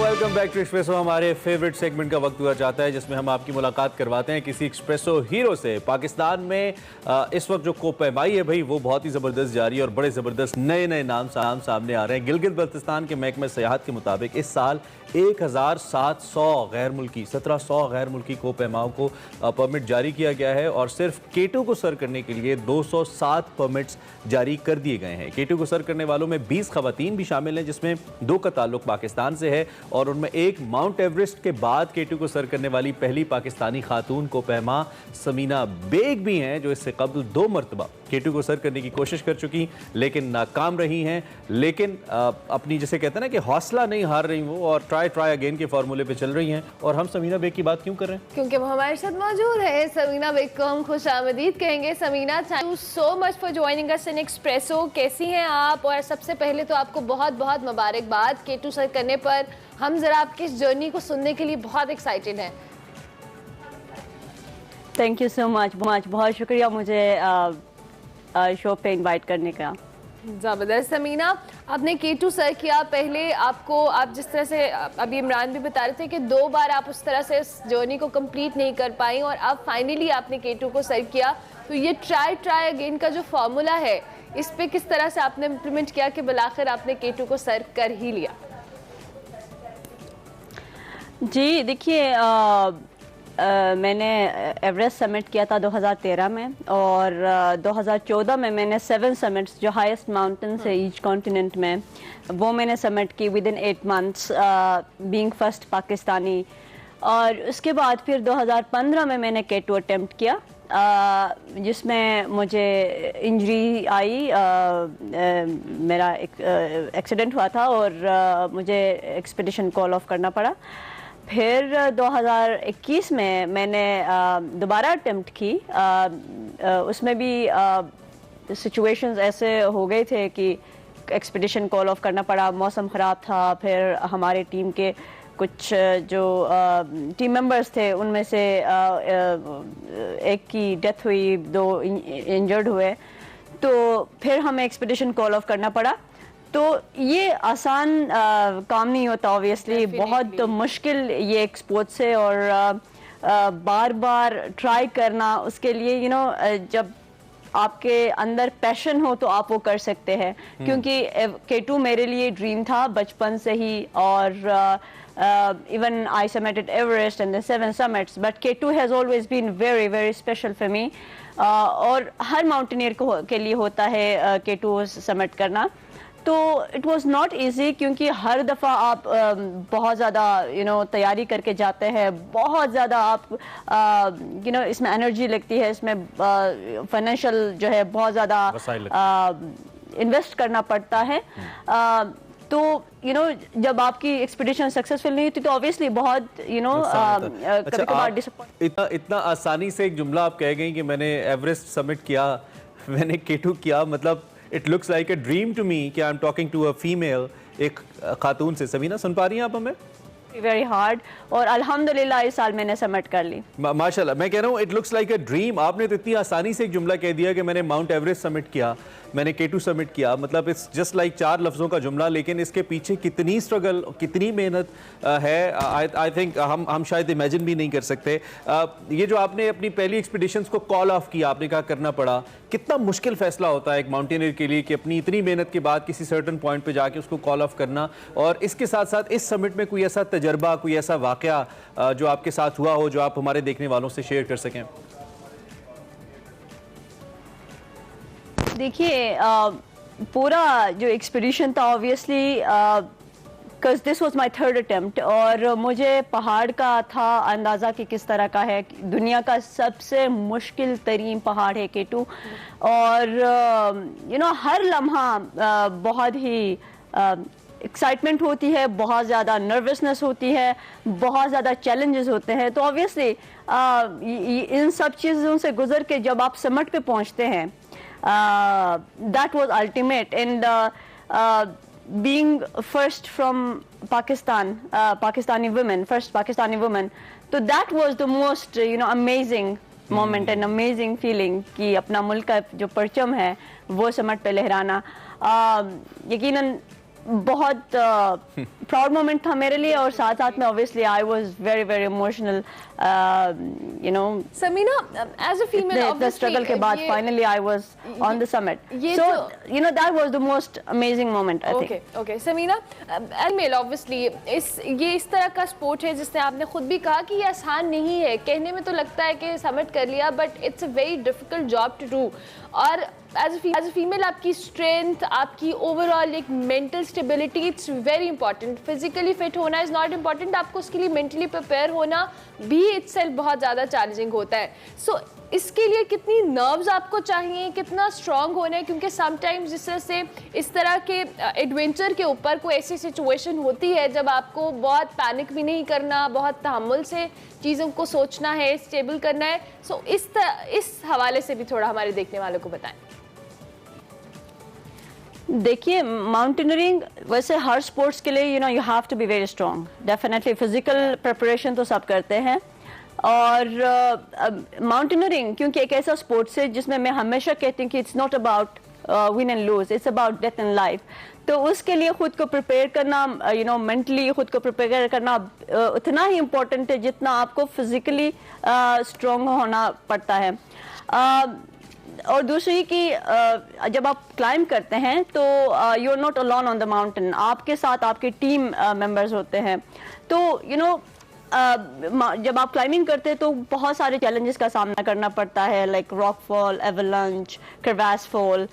Welcome back to Expresso. हमारे favourite segment का वक्त हुआ जाता है जिसमें हम आपकी मुलाकात करवाते हैं किसी एक्सप्रेसो हीरो से। पाकिस्तान में इस वक्त जो कोपैमाई है भाई वो बहुत ही ज़बरदस्त जारी है और बड़े ज़बरदस्त नए नए नाम सामने आ रहे हैं। गिलगित बल्तिस्तान के महकमे सियाहत के मुताबिक इस साल 1700 गैर मुल्की 1700 गैर मुल्की कोपैमाओं को परमिट जारी किया गया है और सिर्फ K2 को सर करने के लिए 207 परमिट्स जारी कर दिए गए हैं। K2 को सर करने वालों में 20 खवातीन भी शामिल हैं जिसमें 2 का ताल्लुक पाकिस्तान से है और उनमें एक माउंट एवरेस्ट के बाद K2 को सर करने वाली पहली पाकिस्तानी खातून कोपैमा समीना बेग भी हैं जो इससे कबल 2 मरतबा K2 को सर करने की कोशिश कर चुकी लेकिन नाकाम रही हैं। लेकिन अपनी जैसे कहते हैं ना कि हौसला नहीं हार रही वो और ट्राई अगेन के फॉर्मूले पे चल रही हैं। और हम समीना बेग की बात क्यों कर रहे हैं? क्योंकि वो हमारे साथ मौजूद है। समीना बेग को हम खुश आमदीद कहेंगे। Samina, thank you so much for joining us in Expresso. कैसी हैं आप? और सबसे पहले तो आपको बहुत बहुत मुबारकबाद K2 सर करने पर। हम जरा आपकी इस जर्नी को सुनने के लिए बहुत एक्साइटेड हैं। थैंक यू सो मच, बहुत शुक्रिया मुझे शो पे इनवाइट करने का। ज़बरदस्त। समीना, आपने K2 सर किया। पहले आपको, आप जिस तरह से अभी इमरान भी बता रहे थे कि 2 बार आप उस तरह से इस जर्नी को कंप्लीट नहीं कर पाई और अब फाइनली आपने K2 को सर किया। तो ये ट्राई अगेन का जो फार्मूला है इस पे किस तरह से आपने इम्प्लीमेंट किया कि बिलाखिर आपने K2 को सर कर ही लिया? जी देखिए, मैंने एवरेस्ट समिट किया था 2013 में और 2014 में मैंने 7 समिट्स जो हाईएस्ट माउंटेन्स है ईच कॉन्टिनेंट में वो मैंने समिट की with in 8 months being first Pakistani. और उसके बाद फिर 2015 में मैंने K2 अटेम्प्ट किया जिसमें मुझे इंजरी आई। मेरा एक एक्सीडेंट हुआ था और मुझे एक्सपीडिशन कॉल ऑफ करना पड़ा। फिर 2021 में मैंने दोबारा अटेम्प्ट की। उसमें भी सिचुएशंस ऐसे हो गए थे कि एक्सपीडिशन कॉल ऑफ करना पड़ा, मौसम ख़राब था। फिर हमारे टीम के कुछ जो टीम मेंबर्स थे उनमें से एक की डेथ हुई, 2 इंजर्ड हुए, तो फिर हमें एक्सपीडिशन कॉल ऑफ करना पड़ा। तो ये आसान काम नहीं होता ऑब्वियसली, बहुत मुश्किल ये एक स्पोर्ट्स है और बार बार ट्राई करना उसके लिए जब आपके अंदर पैशन हो तो आप वो कर सकते हैं। क्योंकि K2 मेरे लिए ड्रीम था बचपन से ही और even I summited Everest and the 7 summits, but K2 has always been very very special for me। और हर माउंटेनियर के लिए होता है K2 समिट करना। तो इट वॉज़ नॉट ईजी क्योंकि हर दफ़ा आप बहुत ज़्यादा तैयारी करके जाते हैं, बहुत ज़्यादा आप इसमें एनर्जी लगती है, इसमें फाइनेंशियल जो है बहुत ज़्यादा इन्वेस्ट करना पड़ता है। तो जब आपकी एक्सपीडिशन सक्सेसफुल नहीं होती तो ऑब्वियसली बहुत कभी-कभार डिसअपॉइंट। इतना आसानी से एक जुमला आप कह गई कि मैंने एवरेस्ट समिट किया, मैंने K2 किया, मतलब it looks like a dream to me कि I am talking to a female, एक खातून से। समीना, सुन पा रही हैं आप हमें? वेरी हार्ड और अल्हम्दुलिल्लाह इस साल मैंने समिट कर ली। माशाल्लाह, मैं कह रहा हूँ it looks like a dream. आपने तो इतनी आसानी से एक जुमला कह दिया कि मैंने माउंट एवरेस्ट समिट किया, मैंने K2 समिट किया, मतलब इट्स जस्ट लाइक 4 लफ्ज़ों का जुमला, लेकिन इसके पीछे कितनी स्ट्रगल, कितनी मेहनत है आई थिंक हम शायद इमेजिन भी नहीं कर सकते। ये जो आपने अपनी पहली एक्सपीडिशंस को कॉल ऑफ किया, आपने कहा करना पड़ा, कितना मुश्किल फैसला होता है एक माउंटेनियर के लिए कि अपनी इतनी मेहनत के बाद किसी सर्टन पॉइंट पे जाके उसको कॉल ऑफ करना। और इसके साथ साथ इस समिट में कोई ऐसा तजर्बा, कोई ऐसा वाकया जो आपके साथ हुआ हो जो आप हमारे देखने वालों से शेयर कर सकें? देखिए, पूरा जो एक्सपीडिशन था obviously because this was my 3rd attempt और मुझे पहाड़ का था अंदाज़ा कि किस तरह का है। दुनिया का सबसे मुश्किल तरीन पहाड़ है K2 और हर लम्हा बहुत ही एक्साइटमेंट होती है, बहुत ज़्यादा नर्वसनेस होती है, बहुत ज़्यादा चैलेंजेस होते हैं। तो ऑब्वियसली इन सब चीज़ों से गुजर के जब आप समिट पे पहुंचते हैं, that was ultimate and being first from Pakistan, Pakistani women, first Pakistani woman, so that was the most amazing moment and amazing feeling कि अपना मुल्क का जो परचम है वो समिट पे लहराना। यकीनन बहुत प्राउड मोमेंट था मेरे लिए, और साथ साथ में obviously I was very very emotional, you know. Samina, as a female the struggle के बाद finally I was on the summit, so you know that was the most amazing moment I think. Okay, Samina, male obviously इस तरह का sport है जिसने आपने खुद भी कहा कि ये आसान नहीं है। कहने में तो लगता है कि सबमिट कर लिया, but it's a very difficult job to do. और एज अ फीमेल आपकी स्ट्रेंथ, आपकी ओवरऑल एक mental stability, it's very important. Physically fit होना इज नॉट इम्पॉर्टेंट, आपको उसके लिए मेंटली प्रिपेयर होना भी इटसेल्फ बहुत ज़्यादा चैलेंजिंग होता है। सो इसके लिए कितनी नर्व्स आपको चाहिए, कितना स्ट्रांग होना है, क्योंकि समटाइम्स जिस तरह से इस तरह के एडवेंचर के ऊपर कोई ऐसी सिचुएशन होती है जब आपको बहुत पैनिक भी नहीं करना, बहुत तहम्मुल से चीज़ों को सोचना है, स्टेबल करना है। सो इस हवाले से भी थोड़ा हमारे देखने वालों को बताएं। देखिए, माउंटेनियरिंग वैसे हर स्पोर्ट्स के लिए you have to be very strong. Definitely physical preparation तो सब करते हैं, और माउंटेनियरिंग क्योंकि एक ऐसा स्पोर्ट्स है जिसमें मैं हमेशा कहती हूँ कि it's not about win and lose, it's about death and life. तो उसके लिए खुद को प्रिपेयर करना, यू नो, मेंटली खुद को प्रिपेयर करना उतना ही इम्पोर्टेंट है जितना आपको फिजिकली स्ट्रांग होना पड़ता है। और दूसरी कि जब आप क्लाइंब करते हैं तो you are not alone on the mountain, आपके साथ आपके टीम मेंबर्स होते हैं। तो यू नो जब आप क्लाइंबिंग करते हैं तो बहुत सारे चैलेंजेस का सामना करना पड़ता है, like rock fall, avalanche, crevasse fall.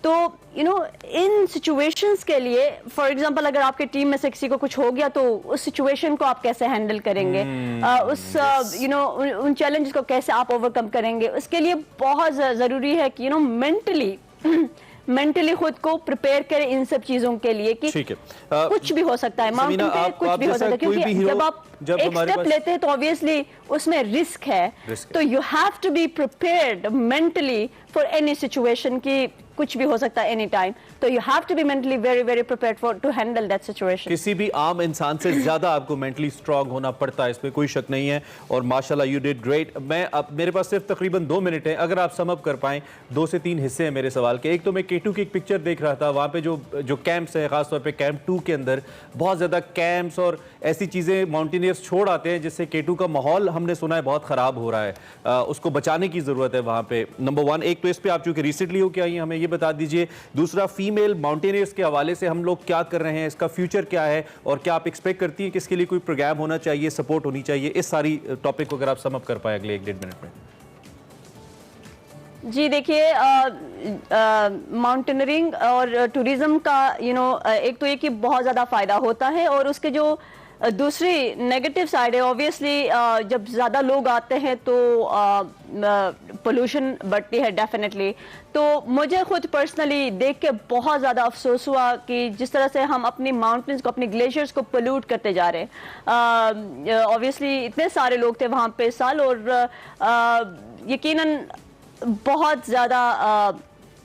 तो यू नो इन सिचुएशंस के लिए, फॉर एग्जांपल अगर आपके टीम में से किसी को कुछ हो गया तो उस सिचुएशन को आप कैसे हैंडल करेंगे, यू नो उन चैलेंजेस को कैसे आप ओवरकम करेंगे, उसके लिए बहुत ज़रूरी है कि यू नो मेंटली खुद को प्रिपेयर करें इन सब चीजों के लिए कि कुछ भी हो सकता है, माउंटेन पे कुछ भी हो सकता है। क्योंकि जब आप एक स्टेप लेते हैं तो ऑब्वियसली उसमें रिस्क है, तो you have to be prepared mentally for any situation की कुछ भी हो सकता है एनी टाइम। तो you have to be mentally very very prepared for to handle that situation. किसी भी आम इंसान से ज्यादा आपको मेंटली स्ट्रांग होना पड़ता है, इसमें कोई शक नहीं है। और माशाल्लाह यू डिड ग्रेट। मैं अब मेरे पास सिर्फ तकरीबन 2 मिनट है, अगर आप सम अप कर पाएं। 2 से 3 हिस्से हैं मेरे सवाल के। एक तो मैं K2 की एक पिक्चर देख रहा था, वहाँ पे जो कैंप्स है, खासतौर पे कैंप 2 के अंदर बहुत ज़्यादा कैंप्स और ऐसी चीज़ें माउंटेनियर्स छोड़ आते हैं जिससे K2 का माहौल हमने सुना है बहुत ख़राब हो रहा है। उसको बचाने की ज़रूरत है वहाँ पे। नंबर 1 एक तो इस पर आप चूँकि रिसेंटली हो के आई हैं, हमें ये बता दीजिए। दूसरा, फीमेल माउंटेनियर्स के हवाले से हम लोग क्या कर रहे हैं, इसका फ्यूचर क्या है, और क्या आप एक्सपेक्ट करती हैं कि इसके लिए कोई प्रोग्राम होना चाहिए, सपोर्ट होनी चाहिए? इस सारी टॉपिक को अगर आप सम अप कर पाए अगले 1-1.5 मिनट में। जी देखिए, माउंटेनियरिंग और टूरिज्म का यू नो एक तो ये कि बहुत ज़्यादा फ़ायदा होता है, और उसके जो दूसरी नेगेटिव साइड है, ऑब्वियसली जब ज़्यादा लोग आते हैं तो पोल्यूशन बढ़ती है डेफिनेटली। तो मुझे खुद पर्सनली देख के बहुत ज़्यादा अफसोस हुआ कि जिस तरह से हम अपनी माउंटेन्स को, अपनी ग्लेशियर्स को पोल्यूट करते जा रहे हैं। ऑब्वियसली इतने सारे लोग थे वहाँ पे साल, और यकीनन बहुत ज़्यादा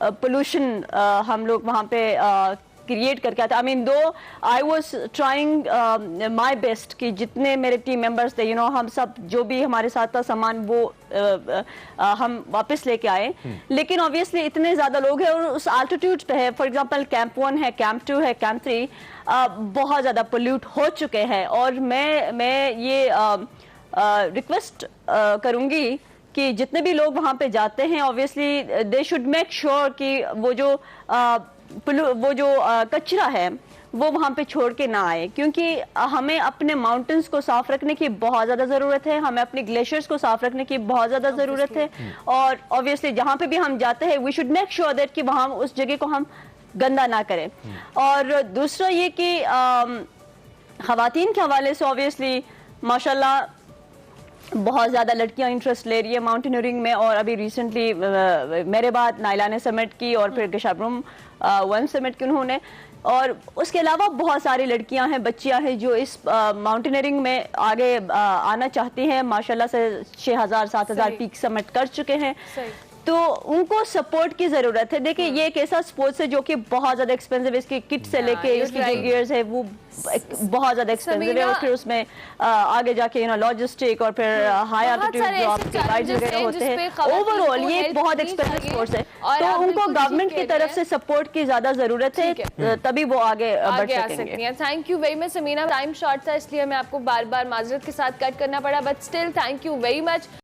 पोल्यूशन हम लोग वहाँ पे क्रिएट करके आते। आई मीन दो I was trying my best कि जितने मेरे टीम मेंबर्स थे, यू नो, हम सब जो भी हमारे साथ था सामान वो हम वापस लेके आए। लेकिन ऑब्वियसली इतने ज़्यादा लोग हैं और उस आल्टीट्यूड पे है, फॉर एग्जांपल कैंप 1 है, कैंप 2 है, कैंप 3 बहुत ज़्यादा पोल्यूट हो चुके हैं। और मैं ये रिक्वेस्ट करूँगी कि जितने भी लोग वहाँ पे जाते हैं, obviously they should make sure कि वो जो कचरा है वो वहाँ पे छोड़ के ना आए, क्योंकि हमें अपने माउंटेन्स को साफ रखने की बहुत ज़्यादा ज़रूरत है, हमें अपने ग्लेशियर्स को साफ रखने की बहुत ज़्यादा ज़रूरत है। और ऑब्वियसली जहाँ पे भी हम जाते हैं we should make sure that कि वहाँ उस जगह को हम गंदा ना करें। और दूसरा ये कि ख़वातीन के हवाले से ऑब्वियसली माशाल्लाह बहुत ज़्यादा लड़कियां इंटरेस्ट ले रही है माउंटेनियरिंग में। और अभी रिसेंटली मेरे बाद नाइला ने समिट की, और फिर गशाब्रुम 1 समिट की उन्होंने। और उसके अलावा बहुत सारी लड़कियां हैं, बच्चियां हैं जो इस माउंटेनियरिंग में आगे आना चाहती हैं। माशाल्लाह से 6000-7000 पीक समिट कर चुके हैं। तो उनको सपोर्ट की जरूरत है। देखिए ये एक ऐसा स्पोर्ट्स है जो कि बहुत ज्यादा एक्सपेंसिव है, इसकी किट से लेके you're इसकी जो right. गियर्स है वो बहुत ज्यादा एक्सपेंसिव है, और फिर उसमें आगे जाके लॉजिस्टिक और फिर हाई एल्टीट्यूड जो आपके गाइड्स वगैरह होते हैं, ओवरऑल ये एक बहुत एक्सपेंसिव स्पोर्ट्स है। तो उनको गवर्नमेंट की तरफ से सपोर्ट की ज्यादा जरूरत है, तभी वो आगे बढ़ सकेंगे। Thank you very much Samina. Time short था इसलिए हमें आपको बार बार माजरत के साथ कट करना पड़ा, but still thank you very much.